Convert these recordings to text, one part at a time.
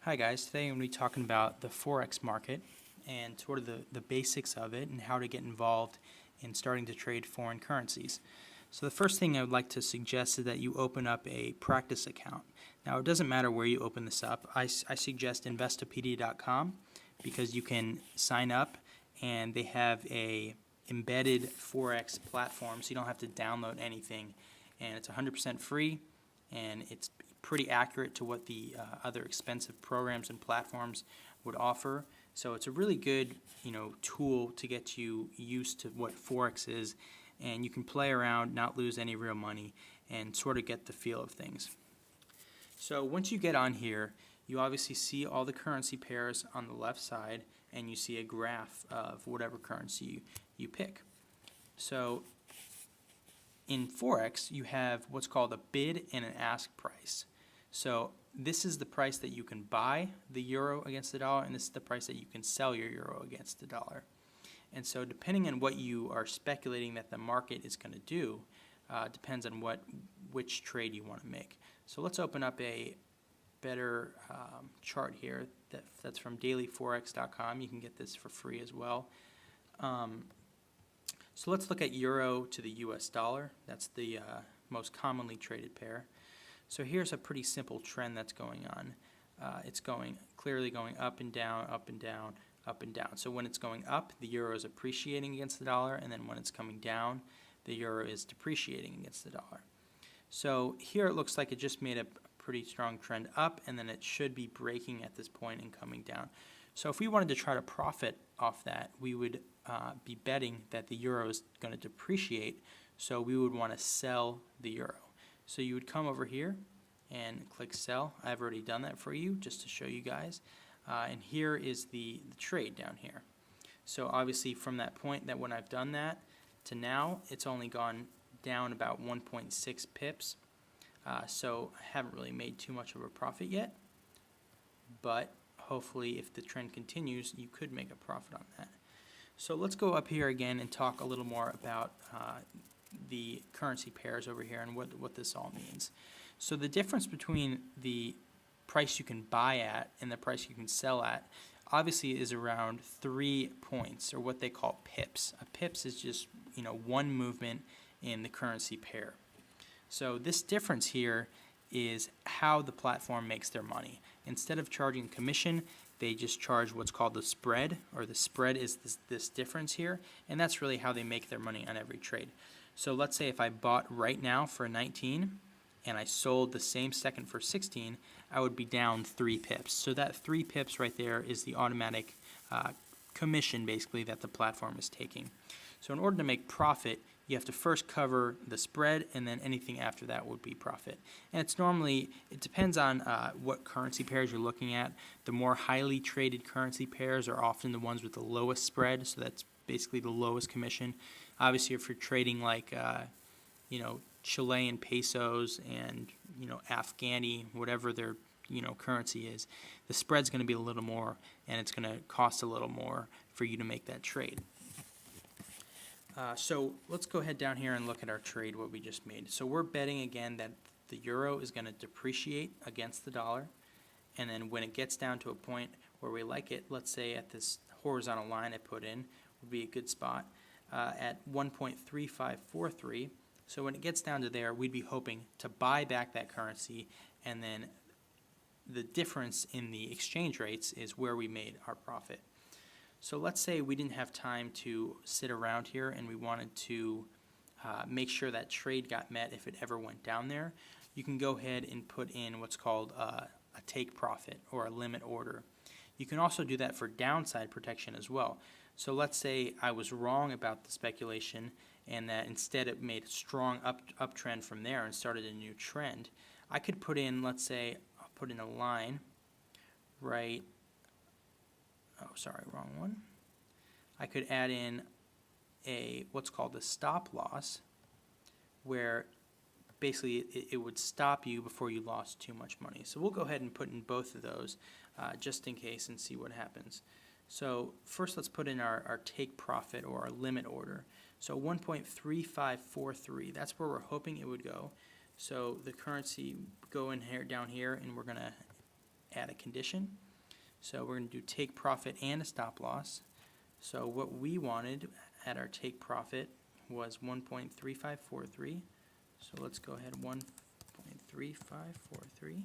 Hi guys, today I'm going to be talking about the Forex market and sort of the basics of it and how to get involved in starting to trade foreign currencies. So the first thing I would like to suggest is that you open up a practice account. Now it doesn't matter where you open this up. I suggest Investopedia.com because you can sign up and they have a embedded Forex platform so you don't have to download anything, and it's 100% free and it's pretty accurate to what the other expensive programs and platforms would offer. So it's a really good, tool to get you used to what Forex is, and you can play around, not lose any real money, and sort of get the feel of things. So once you get on here, you obviously see all the currency pairs on the left side, and you see a graph of whatever currency you pick. So in Forex, you have what's called a bid and an ask price. So this is the price that you can buy the euro against the dollar, and this is the price that you can sell your euro against the dollar. And so depending on what you are speculating that the market is going to do, depends on which trade you want to make. So let's open up a better chart here that's from dailyforex.com. You can get this for free as well. So let's look at euro to the US dollar. That's the most commonly traded pair. So here's a pretty simple trend that's going on. It's clearly going up and down, up and down, up and down. So when it's going up, the euro is appreciating against the dollar, and then when it's coming down, the euro is depreciating against the dollar. So here it looks like it just made a pretty strong trend up, and then it should be breaking at this point and coming down. So if we wanted to try to profit off that, we would be betting that the euro is going to depreciate, so we would want to sell the euro. So you would come over here and click sell. I've already done that for you just to show you guys. And here is the trade down here. So obviously from that point that when I've done that to now, it's only gone down about 1.6 pips. So I haven't really made too much of a profit yet, but hopefully if the trend continues, you could make a profit on that. So let's go up here again and talk a little more about the currency pairs over here and what this all means. So the difference between the price you can buy at and the price you can sell at obviously is around 3 points, or what they call pips. A pips is just one movement in the currency pair. So this difference here is how the platform makes their money. Instead of charging commission, they just charge what's called the spread, or the spread is this difference here, and that's really how they make their money on every trade. So let's say if I bought right now for 19 and I sold the same second for 16, I would be down 3 pips. So that 3 pips right there is the automatic commission basically that the platform is taking. So in order to make profit, you have to first cover the spread, and then anything after that would be profit. And it depends on what currency pairs you're looking at. The more highly traded currency pairs are often the ones with the lowest spread, so that's basically the lowest commission. Obviously, if you're trading like Chilean pesos and Afghani, whatever their currency is, the spread's going to be a little more, and it's going to cost a little more for you to make that trade. So let's go ahead down here and look at our trade, what we just made. So we're betting again that the euro is going to depreciate against the dollar, and then when it gets down to a point where we like it, let's say at this horizontal line I put in would be a good spot at 1.3543. So when it gets down to there, we'd be hoping to buy back that currency, and then the difference in the exchange rates is where we made our profit. So let's say we didn't have time to sit around here and we wanted to make sure that trade got met if it ever went down there. You can go ahead and put in what's called a take profit or a limit order. You can also do that for downside protection as well. So let's say I was wrong about the speculation and that instead it made a strong uptrend from there and started a new trend. I could put in, let's say, I'll put in a line right. Oh, sorry, wrong one. I could add in what's called a stop loss, where basically it would stop you before you lost too much money. So we'll go ahead and put in both of those just in case and see what happens. So first let's put in our take profit or our limit order. So 1.3543, that's where we're hoping it would go. So the currency go in here, down here, and we're going to add a condition. So we're going to do take profit and a stop loss. So what we wanted at our take profit was 1.3543. So let's go ahead, 1.3543.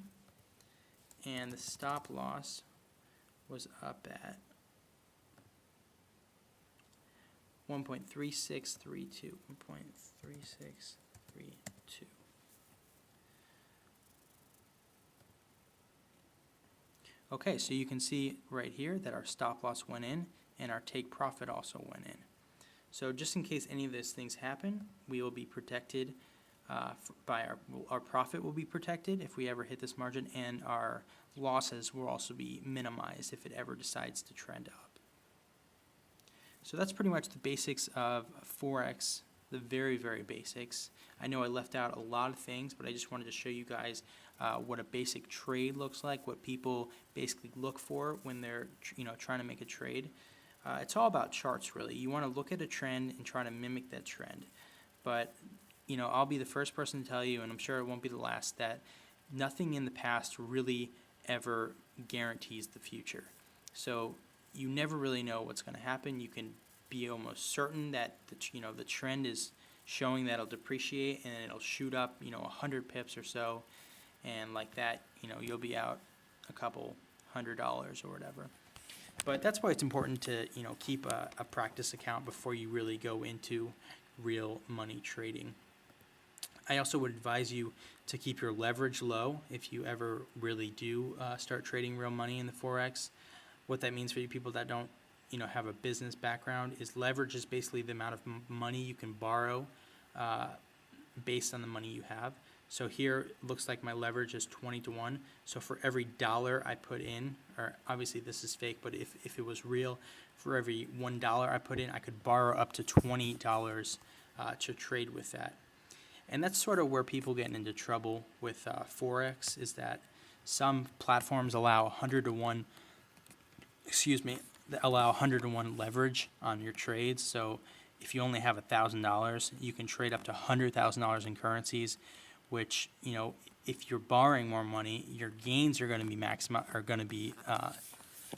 And the stop loss was up at 1.3632. 1.3632. Okay, so you can see right here that our stop loss went in and our take profit also went in. So just in case any of those things happen, we will be protected by our profit will be protected if we ever hit this margin, and our losses will also be minimized if it ever decides to trend up. So that's pretty much the basics of Forex, the very, very basics. I know I left out a lot of things, but I just wanted to show you guys what a basic trade looks like, what people basically look for when they're trying to make a trade. It's all about charts, really. You want to look at a trend and try to mimic that trend. But I'll be the first person to tell you, and I'm sure it won't be the last, that nothing in the past really ever guarantees the future. So you never really know what's going to happen. You can be almost certain that the trend is showing that it'll depreciate and it'll shoot up 100 pips or so, and like that you'll be out a couple $100 or whatever. But that's why it's important to keep a practice account before you really go into real money trading. I also would advise you to keep your leverage low if you ever really do start trading real money in the Forex. What that means for you people that don't have a business background is leverage is basically the amount of money you can borrow based on the money you have. So here it looks like my leverage is 20 to 1. So for every dollar I put in, or obviously this is fake, but if it was real, for every $1 I put in, I could borrow up to $20 to trade with that. And that's sort of where people get into trouble with Forex, is that some platforms allow 100 to 1, allow 100 to 1 leverage on your trades. So if you only have $1,000, you can trade up to $100,000 in currencies, which, if you're borrowing more money, your gains are going to be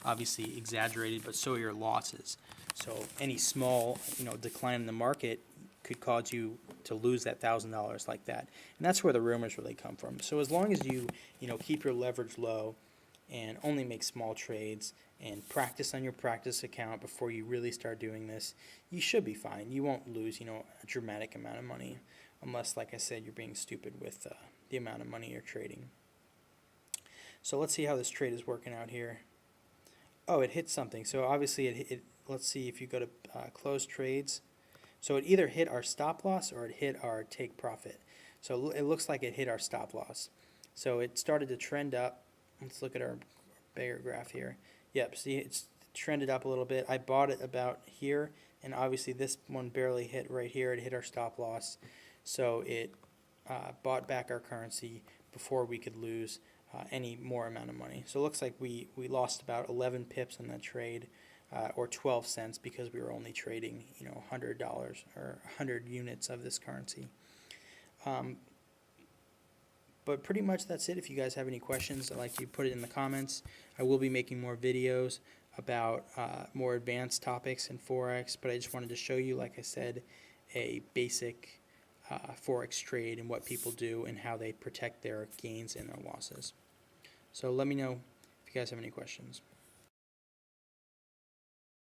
obviously exaggerated, but so are your losses. So any small, decline in the market could cause you to lose that $1,000 like that. And that's where the rumors really come from. So as long as you, keep your leverage low and only make small trades and practice on your practice account before you really start doing this, you should be fine. You won't lose, a dramatic amount of money unless, like I said, you're being stupid with the amount of money you're trading. So let's see how this trade is working out here. Oh, it hit something. So obviously let's see if you go to close trades. So it either hit our stop loss or it hit our take profit. So it looks like it hit our stop loss. So it started to trend up. Let's look at our bigger graph here. Yep, see, it's trended up a little bit. I bought it about here, and obviously this one barely hit right here. It hit our stop loss. So it bought back our currency before we could lose any more amount of money. So it looks like we lost about 11 pips on that trade, or 12 cents, because we were only trading $100 or 100 units of this currency. But pretty much that's it. If you guys have any questions, I'd like you to put it in the comments. I will be making more videos about more advanced topics in Forex, but I just wanted to show you, like I said, a basic Forex trade and what people do and how they protect their gains and their losses. So let me know if you guys have any questions.